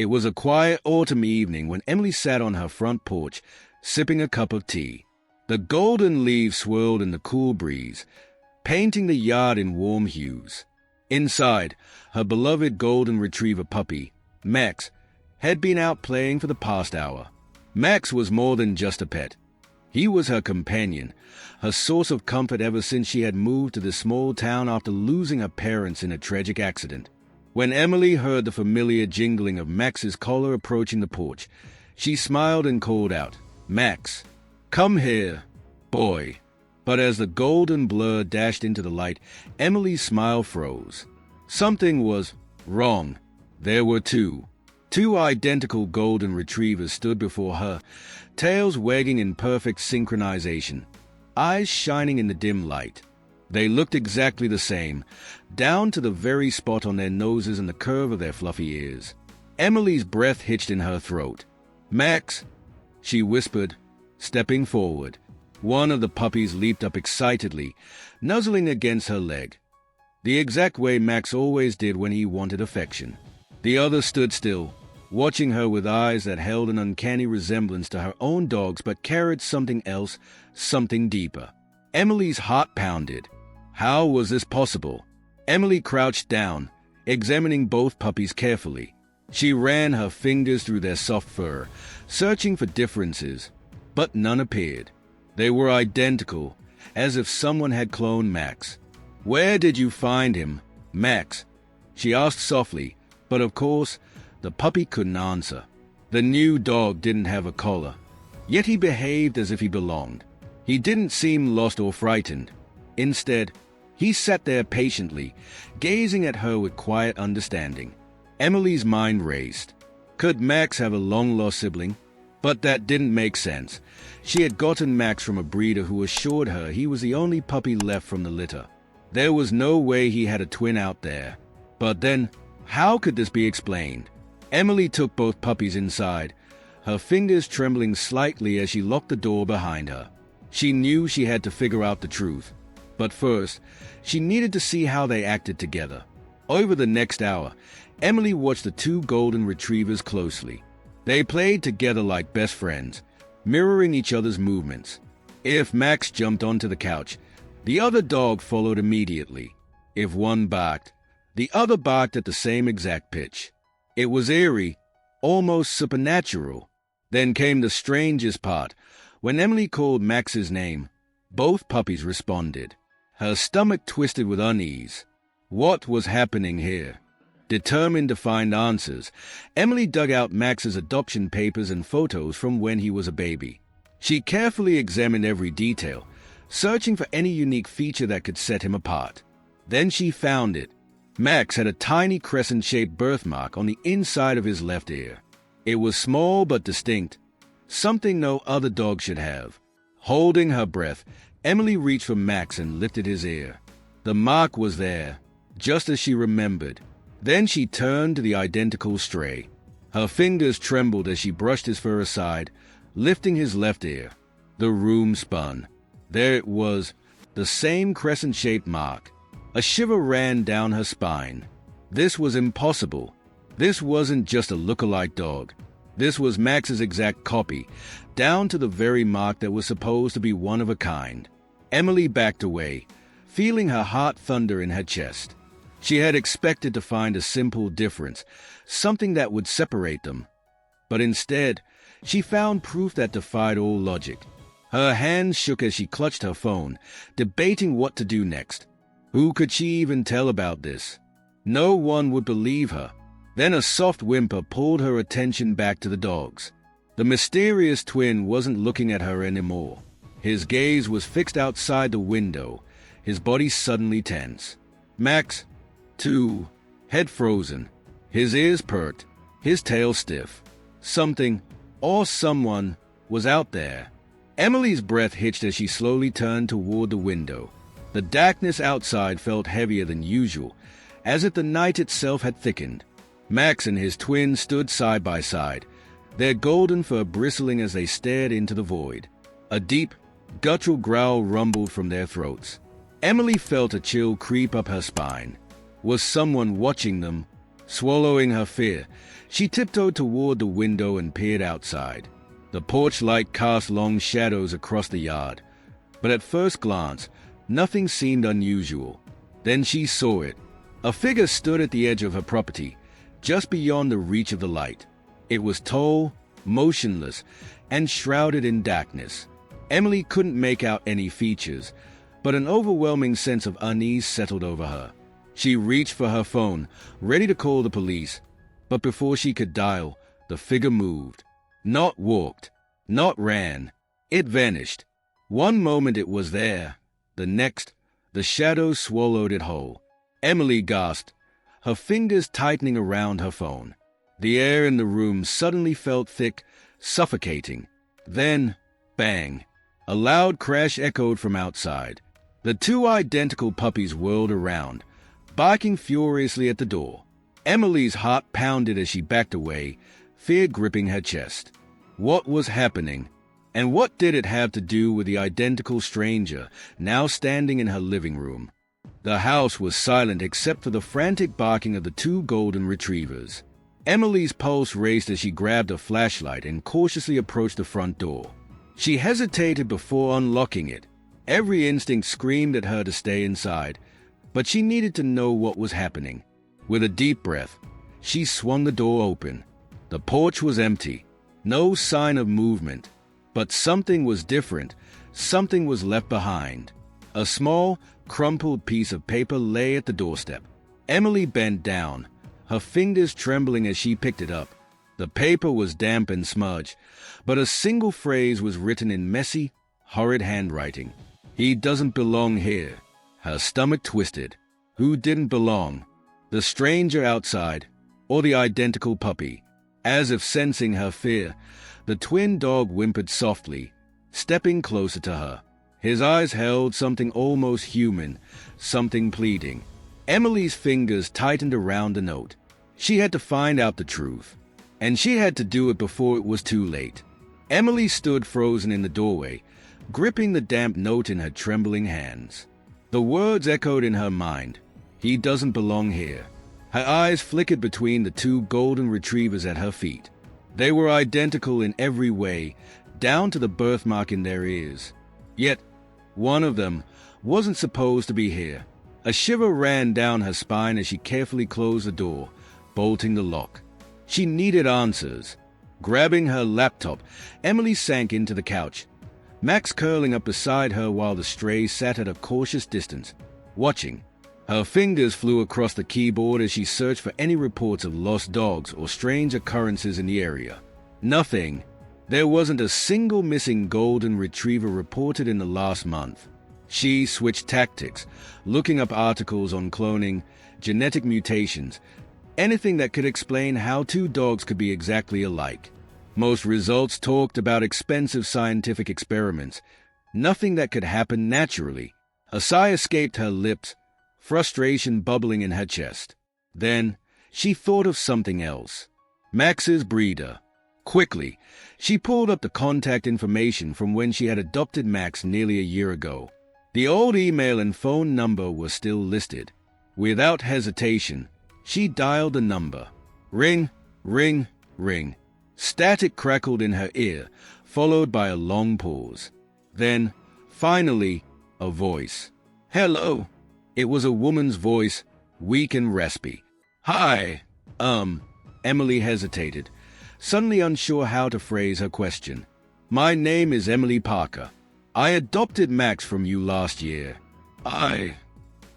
It was a quiet autumn evening when Emily sat on her front porch, sipping a cup of tea. The golden leaves swirled in the cool breeze, painting the yard in warm hues. Inside, her beloved golden retriever puppy, Max, had been out playing for the past hour. Max was more than just a pet. He was her companion, her source of comfort ever since she had moved to this small town after losing her parents in a tragic accident. When Emily heard the familiar jingling of Max's collar approaching the porch, she smiled and called out, "Max, come here, boy." But as the golden blur dashed into the light, Emily's smile froze. Something was wrong. There were two identical golden retrievers stood before her, tails wagging in perfect synchronization, eyes shining in the dim light. They looked exactly the same, down to the very spot on their noses and the curve of their fluffy ears. Emily's breath hitched in her throat. "Max," she whispered, stepping forward. One of the puppies leaped up excitedly, nuzzling against her leg, the exact way Max always did when he wanted affection. The other stood still, watching her with eyes that held an uncanny resemblance to her own dog's but carried something else, something deeper. Emily's heart pounded. How was this possible? Emily crouched down, examining both puppies carefully. She ran her fingers through their soft fur, searching for differences, but none appeared. They were identical, as if someone had cloned Max. "Where did you find him, Max?" she asked softly, but of course, the puppy couldn't answer. The new dog didn't have a collar, yet he behaved as if he belonged. He didn't seem lost or frightened. Instead, he sat there patiently, gazing at her with quiet understanding. Emily's mind raced. Could Max have a long-lost sibling? But that didn't make sense. She had gotten Max from a breeder who assured her he was the only puppy left from the litter. There was no way he had a twin out there. But then, how could this be explained? Emily took both puppies inside, her fingers trembling slightly as she locked the door behind her. She knew she had to figure out the truth. But first, she needed to see how they acted together. Over the next hour, Emily watched the two golden retrievers closely. They played together like best friends, mirroring each other's movements. If Max jumped onto the couch, the other dog followed immediately. If one barked, the other barked at the same exact pitch. It was eerie, almost supernatural. Then came the strangest part. When Emily called Max's name, both puppies responded. Her stomach twisted with unease. What was happening here? Determined to find answers, Emily dug out Max's adoption papers and photos from when he was a baby. She carefully examined every detail, searching for any unique feature that could set him apart. Then she found it. Max had a tiny crescent-shaped birthmark on the inside of his left ear. It was small but distinct, something no other dog should have. Holding her breath, Emily reached for Max and lifted his ear. The mark was there, just as she remembered. Then she turned to the identical stray. Her fingers trembled as she brushed his fur aside, lifting his left ear. The room spun. There it was, the same crescent-shaped mark. A shiver ran down her spine. This was impossible. This wasn't just a look-alike dog. This was Max's exact copy, down to the very mark that was supposed to be one of a kind. Emily backed away, feeling her heart thunder in her chest. She had expected to find a simple difference, something that would separate them. But instead, she found proof that defied all logic. Her hands shook as she clutched her phone, debating what to do next. Who could she even tell about this? No one would believe her. Then a soft whimper pulled her attention back to the dogs. The mysterious twin wasn't looking at her anymore. His gaze was fixed outside the window, his body suddenly tense. Max, too, head frozen, his ears perked, his tail stiff. Something, or someone, was out there. Emily's breath hitched as she slowly turned toward the window. The darkness outside felt heavier than usual, as if the night itself had thickened. Max and his twin stood side by side, their golden fur bristling as they stared into the void. A deep, guttural growl rumbled from their throats. Emily felt a chill creep up her spine. Was someone watching them? Swallowing her fear, She tiptoed toward the window and peered outside. The porch light cast long shadows across the yard, but at first glance, nothing seemed unusual. Then she saw it. A figure stood at the edge of her property, just beyond the reach of the light. It was tall, motionless, and shrouded in darkness. Emily couldn't make out any features, but an overwhelming sense of unease settled over her. She reached for her phone, ready to call the police, but before she could dial, the figure moved. Not walked, not ran. It vanished. One moment it was there. The next, the shadows swallowed it whole. Emily gasped, her fingers tightening around her phone. The air in the room suddenly felt thick, suffocating. Then, bang! A loud crash echoed from outside. The two identical puppies whirled around, barking furiously at the door. Emily's heart pounded as she backed away, fear gripping her chest. What was happening? And what did it have to do with the identical stranger now standing in her living room? The house was silent except for the frantic barking of the two golden retrievers. Emily's pulse raced as she grabbed a flashlight and cautiously approached the front door. She hesitated before unlocking it. Every instinct screamed at her to stay inside, but she needed to know what was happening. With a deep breath, she swung the door open. The porch was empty, no sign of movement. But something was different. Something was left behind. A small, crumpled piece of paper lay at the doorstep. Emily bent down, her fingers trembling as she picked it up. The paper was damp and smudged, but a single phrase was written in messy, horrid handwriting. "He doesn't belong here." Her stomach twisted. Who didn't belong? The stranger outside, or the identical puppy? As if sensing her fear, the twin dog whimpered softly, stepping closer to her. His eyes held something almost human, something pleading. Emily's fingers tightened around the note. She had to find out the truth, and she had to do it before it was too late. Emily stood frozen in the doorway, gripping the damp note in her trembling hands. The words echoed in her mind. He doesn't belong here. Her eyes flickered between the two golden retrievers at her feet. They were identical in every way, down to the birthmark in their ears. Yet, one of them wasn't supposed to be here. A shiver ran down her spine as she carefully closed the door, bolting the lock. She needed answers. Grabbing her laptop, Emily sank into the couch, Max curling up beside her while the stray sat at a cautious distance, watching. Her fingers flew across the keyboard as she searched for any reports of lost dogs or strange occurrences in the area. Nothing. There wasn't a single missing golden retriever reported in the last month. She switched tactics, looking up articles on cloning, genetic mutations, anything that could explain how two dogs could be exactly alike. Most results talked about expensive scientific experiments, nothing that could happen naturally. A sigh escaped her lips, frustration bubbling in her chest. Then, she thought of something else. Max's breeder. Quickly, she pulled up the contact information from when she had adopted Max nearly a year ago. The old email and phone number were still listed. Without hesitation, she dialed the number. Ring, ring, ring. Static crackled in her ear, followed by a long pause. Then, finally, a voice. "Hello." It was a woman's voice, weak and raspy. "Hi, Emily hesitated, suddenly unsure how to phrase her question. "My name is Emily Parker. I adopted Max from you last year."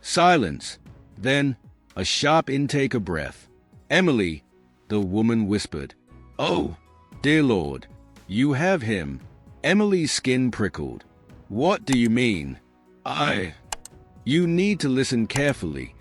Silence. Then, a sharp intake of breath. "Emily," the woman whispered. "Oh, dear Lord, you have him." Emily's skin prickled. "What do you mean?" "You need to listen carefully,"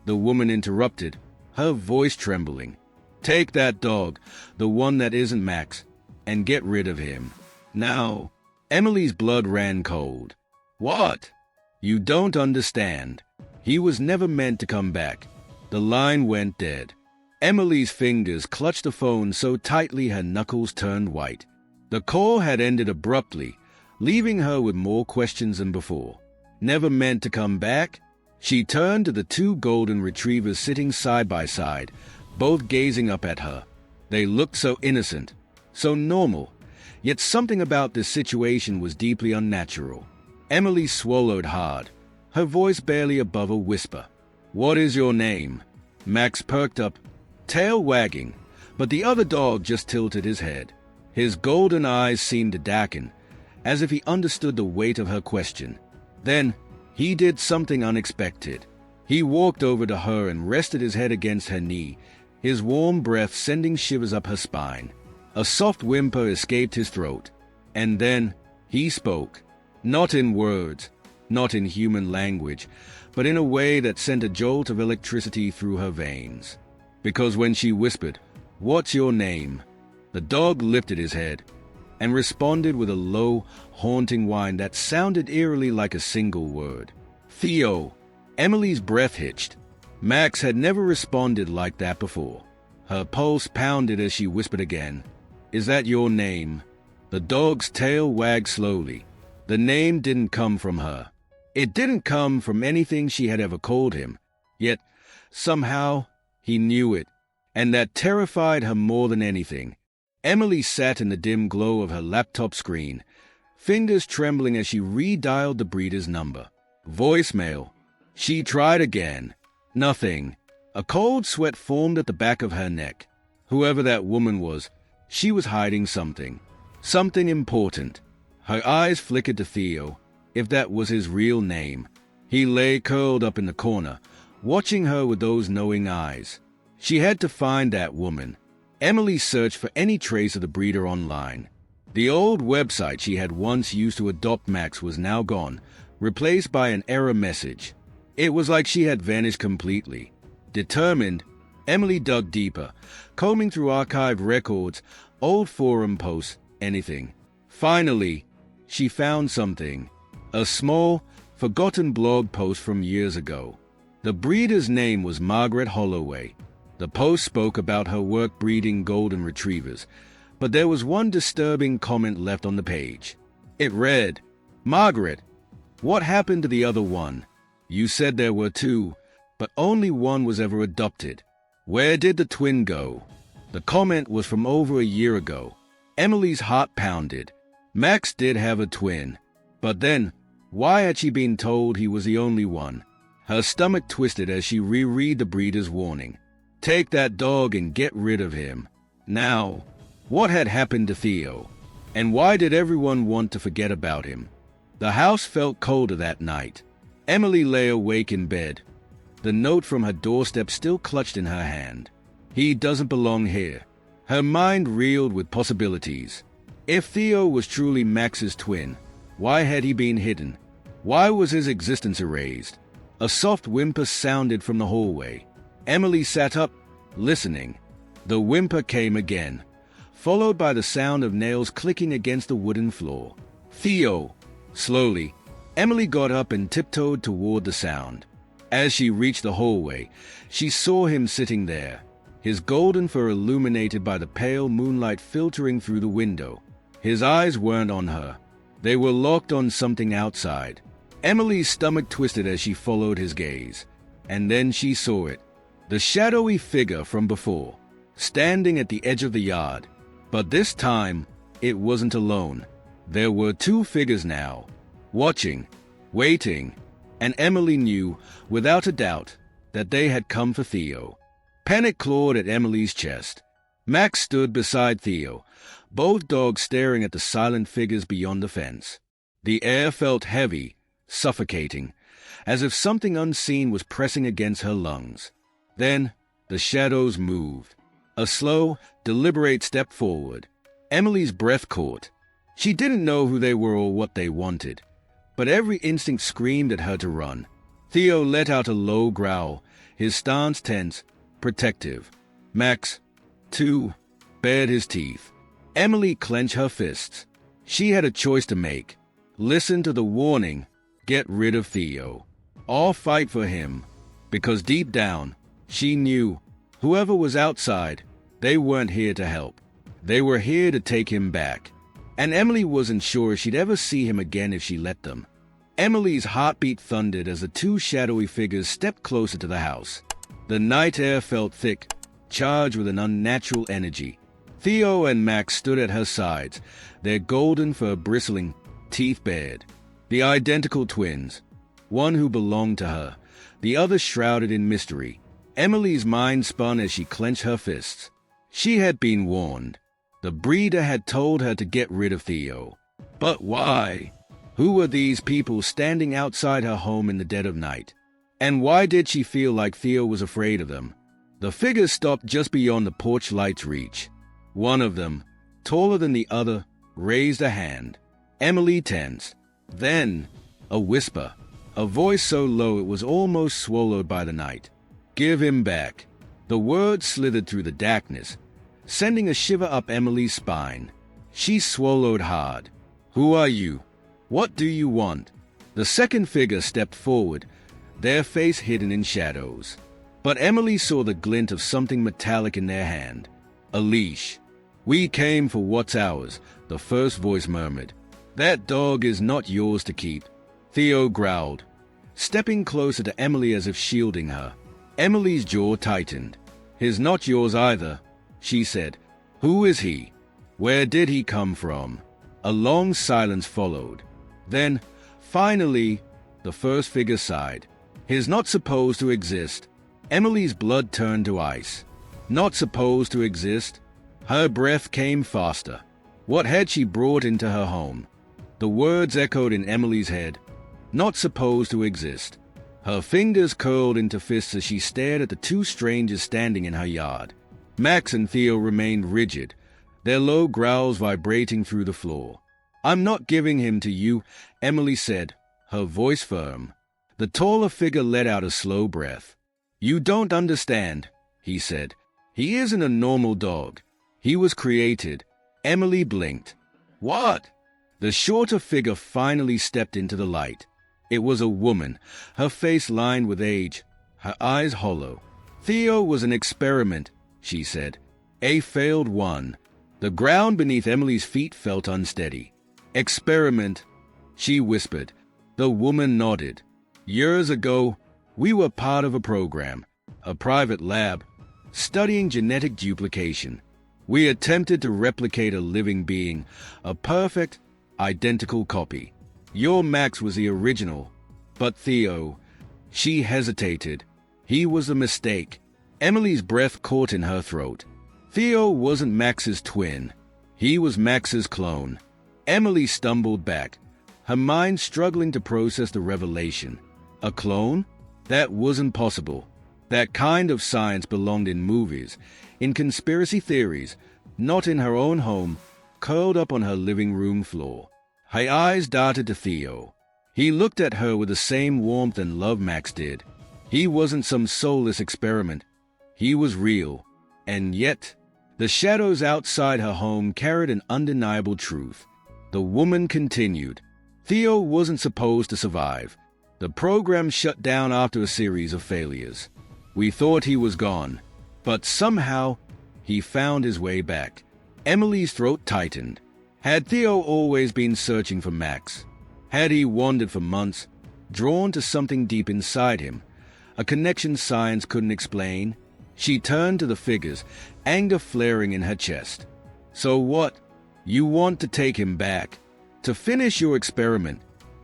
the woman interrupted, her voice trembling. "Take that dog, the one that isn't Max, and get rid of him. Now." Emily's blood ran cold. "What?" "You don't understand. He was never meant to come back." The line went dead. Emily's fingers clutched the phone so tightly her knuckles turned white. The call had ended abruptly, leaving her with more questions than before. Never meant to come back? She turned to the two golden retrievers sitting side by side, both gazing up at her. They looked so innocent, so normal, yet something about this situation was deeply unnatural. Emily swallowed hard, her voice barely above a whisper. "What is your name?" Max perked up, tail wagging, but the other dog just tilted his head. His golden eyes seemed to darken, as if he understood the weight of her question. Then, he did something unexpected. He walked over to her and rested his head against her knee, his warm breath sending shivers up her spine. A soft whimper escaped his throat, and then he spoke. Not in words, not in human language, but in a way that sent a jolt of electricity through her veins. Because when she whispered, "What's your name?" the dog lifted his head and responded with a low, haunting whine that sounded eerily like a single word. "Theo." Emily's breath hitched. Max had never responded like that before. Her pulse pounded as she whispered again, "Is that your name?" The dog's tail wagged slowly. The name didn't come from her. It didn't come from anything she had ever called him. Yet, somehow, he knew it, and that terrified her more than anything. Emily sat in the dim glow of her laptop screen, fingers trembling as she redialed the breeder's number. Voicemail. She tried again. Nothing. A cold sweat formed at the back of her neck. Whoever that woman was, she was hiding something. Something important. Her eyes flickered to Theo, if that was his real name. He lay curled up in the corner, watching her with those knowing eyes. She had to find that woman. Emily searched for any trace of the breeder online. The old website she had once used to adopt Max was now gone, replaced by an error message. It was like she had vanished completely. Determined, Emily dug deeper, combing through archived records, old forum posts, anything. Finally, she found something. A small, forgotten blog post from years ago. The breeder's name was Margaret Holloway. The post spoke about her work breeding golden retrievers, but there was one disturbing comment left on the page. It read, "Margaret, what happened to the other one? You said there were two, but only one was ever adopted. Where did the twin go?" The comment was from over a year ago. Emily's heart pounded. Max did have a twin, but then, why had she been told he was the only one? Her stomach twisted as she reread the breeder's warning. Take that dog and get rid of him. Now, what had happened to Theo? And why did everyone want to forget about him? The house felt colder that night. Emily lay awake in bed, the note from her doorstep still clutched in her hand. He doesn't belong here. Her mind reeled with possibilities. If Theo was truly Max's twin, why had he been hidden? Why was his existence erased? A soft whimper sounded from the hallway. Emily sat up, listening. The whimper came again, followed by the sound of nails clicking against the wooden floor. Theo! Slowly, Emily got up and tiptoed toward the sound. As she reached the hallway, she saw him sitting there, his golden fur illuminated by the pale moonlight filtering through the window. His eyes weren't on her. They were locked on something outside. Emily's stomach twisted as she followed his gaze. And then she saw it. The shadowy figure from before, standing at the edge of the yard. But this time, it wasn't alone. There were two figures now, watching, waiting, and Emily knew, without a doubt, that they had come for Theo. Panic clawed at Emily's chest. Max stood beside Theo, both dogs staring at the silent figures beyond the fence. The air felt heavy, suffocating, as if something unseen was pressing against her lungs. Then, the shadows moved. A slow, deliberate step forward. Emily's breath caught. She didn't know who they were or what they wanted, but every instinct screamed at her to run. Theo let out a low growl, his stance tense, protective. Max, too, bared his teeth. Emily clenched her fists. She had a choice to make. Listen to the warning, get rid of Theo, or fight for him, because deep down, she knew, whoever was outside, they weren't here to help. They were here to take him back. And Emily wasn't sure she'd ever see him again if she let them. Emily's heartbeat thundered as the two shadowy figures stepped closer to the house. The night air felt thick, charged with an unnatural energy. Theo and Max stood at her sides, their golden fur bristling, teeth bared. The identical twins, one who belonged to her, the other shrouded in mystery. Emily's mind spun as she clenched her fists. She had been warned. The breeder had told her to get rid of Theo. But why? Who were these people standing outside her home in the dead of night? And why did she feel like Theo was afraid of them? The figures stopped just beyond the porch light's reach. One of them, taller than the other, raised a hand. Emily tensed. Then, a whisper, a voice so low it was almost swallowed by the night. "Give him back." The words slithered through the darkness, sending a shiver up Emily's spine. She swallowed hard. "Who are you? What do you want?" The second figure stepped forward, their face hidden in shadows. But Emily saw the glint of something metallic in their hand. A leash. "We came for what's ours," the first voice murmured. "That dog is not yours to keep," Theo growled, stepping closer to Emily as if shielding her. Emily's jaw tightened. "He's not yours either," she said. "Who is he? Where did he come from?" A long silence followed. Then, finally, the first figure sighed. "He's not supposed to exist." Emily's blood turned to ice. Not supposed to exist? Her breath came faster. What had she brought into her home? The words echoed in Emily's head. Not supposed to exist. Her fingers curled into fists as she stared at the two strangers standing in her yard. Max and Theo remained rigid, their low growls vibrating through the floor. "I'm not giving him to you," Emily said, her voice firm. The taller figure let out a slow breath. "You don't understand," he said. "He isn't a normal dog. He was created." Emily blinked. "What?" The shorter figure finally stepped into the light. It was a woman, her face lined with age, her eyes hollow. "Theo was an experiment," she said. "A failed one." The ground beneath Emily's feet felt unsteady. "Experiment," she whispered. The woman nodded. "Years ago, we were part of a program, a private lab, studying genetic duplication. We attempted to replicate a living being, a perfect, identical copy. Your Max was the original, but Theo..." She hesitated. "He was a mistake." Emily's breath caught in her throat. Theo wasn't Max's twin. He was Max's clone. Emily stumbled back, her mind struggling to process the revelation. A clone? That wasn't possible. That kind of science belonged in movies, in conspiracy theories, not in her own home, curled up on her living room floor. Her eyes darted to Theo. He looked at her with the same warmth and love Max did. He wasn't some soulless experiment. He was real. And yet, the shadows outside her home carried an undeniable truth. The woman continued. "Theo wasn't supposed to survive. The program shut down after a series of failures. We thought he was gone, but somehow he found his way back." Emily's throat tightened. Had Theo always been searching for Max? Had he wandered for months, drawn to something deep inside him, a connection science couldn't explain? She turned to the figures, anger flaring in her chest. "So what? You want to take him back? To finish your experiment?"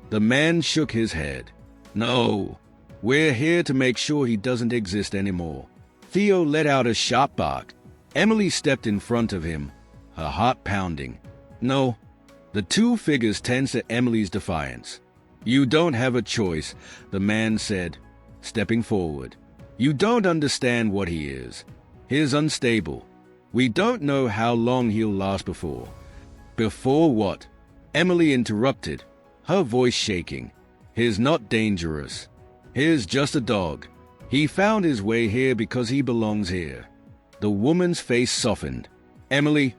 The man shook his head. "No. We're here to make sure he doesn't exist anymore." Theo let out a sharp bark. Emily stepped in front of him, her heart pounding. "No." The two figures tensed at Emily's defiance. "You don't have a choice," the man said, stepping forward. "You don't understand what he is. He's unstable. We don't know how long he'll last before." "Before what?" Emily interrupted, her voice shaking. "He's not dangerous. He's just a dog. He found his way here because he belongs here." The woman's face softened. "Emily,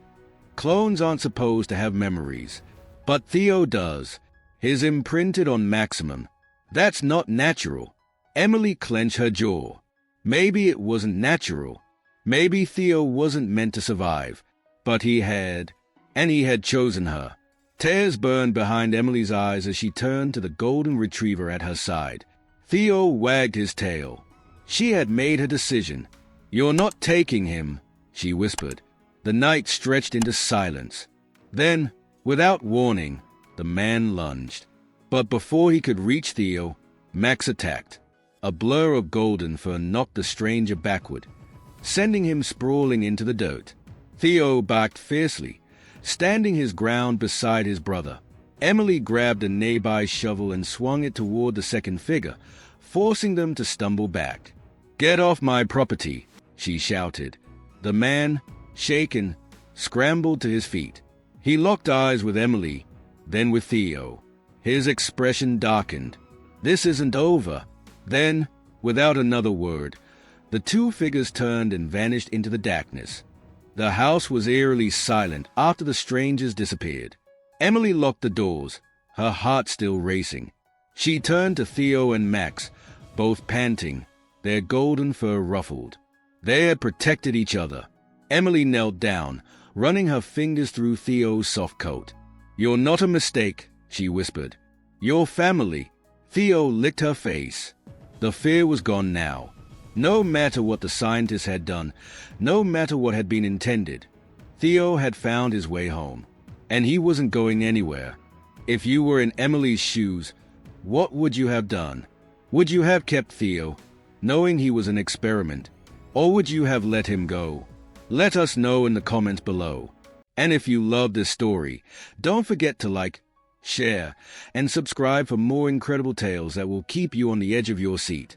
clones aren't supposed to have memories. But Theo does. He's imprinted on Maximum. That's not natural." Emily clenched her jaw. Maybe it wasn't natural. Maybe Theo wasn't meant to survive. But he had. And he had chosen her. Tears burned behind Emily's eyes as she turned to the golden retriever at her side. Theo wagged his tail. She had made her decision. "You're not taking him," she whispered. The night stretched into silence. Then, without warning, the man lunged. But before he could reach Theo, Max attacked. A blur of golden fur knocked the stranger backward, sending him sprawling into the dirt. Theo barked fiercely, standing his ground beside his brother. Emily grabbed a nearby shovel and swung it toward the second figure, forcing them to stumble back. "Get off my property," she shouted. The man, shaken, scrambled to his feet. He locked eyes with Emily, then with Theo. His expression darkened. "This isn't over." Then, without another word, the two figures turned and vanished into the darkness. The house was eerily silent after the strangers disappeared. Emily locked the doors, her heart still racing. She turned to Theo and Max, both panting, their golden fur ruffled. They had protected each other. Emily knelt down, running her fingers through Theo's soft coat. "You're not a mistake," she whispered. "You're family." Theo licked her face. The fear was gone now. No matter what the scientists had done, no matter what had been intended, Theo had found his way home. And he wasn't going anywhere. If you were in Emily's shoes, what would you have done? Would you have kept Theo, knowing he was an experiment? Or would you have let him go? Let us know in the comments below. And if you love this story, don't forget to like, share, and subscribe for more incredible tales that will keep you on the edge of your seat.